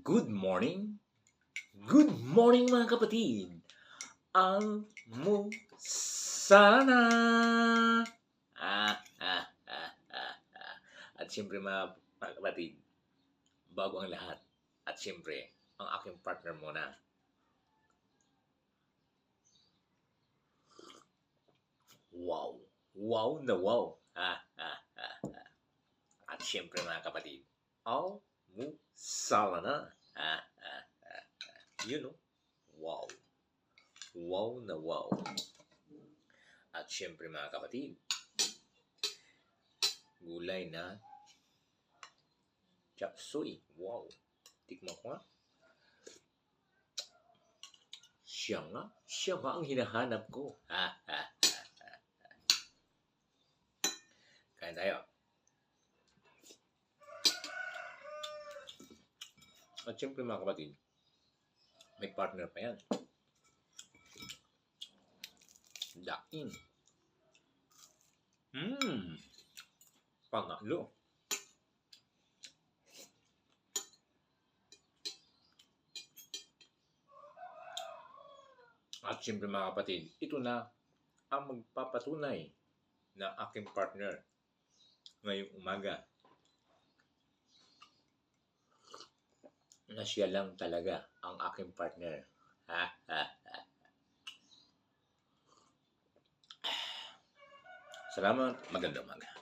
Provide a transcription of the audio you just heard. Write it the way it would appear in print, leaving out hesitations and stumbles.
Good morning. Good morning mga kapatid. Almusana. At siyempre mga kapatid, bago ang lahat. At siyempre, ang aking partner muna. Wow. Wow na wow. At siyempre mga kapatid, almusala na. You know, wow. Wow na wow. At syempre mga kapatid, gulay na chop suey. Wow. Tikman ko nga. Siya nga ang hinahanap ko. Kain tayo. At syempre mga kapatid, may partner pa yan. Daing. Panalo. At siyempre mga kapatid, ito na ang magpapatunay na aking partner ngayong umaga na siya lang talaga ang aking partner. Salamat. Magandang umaga.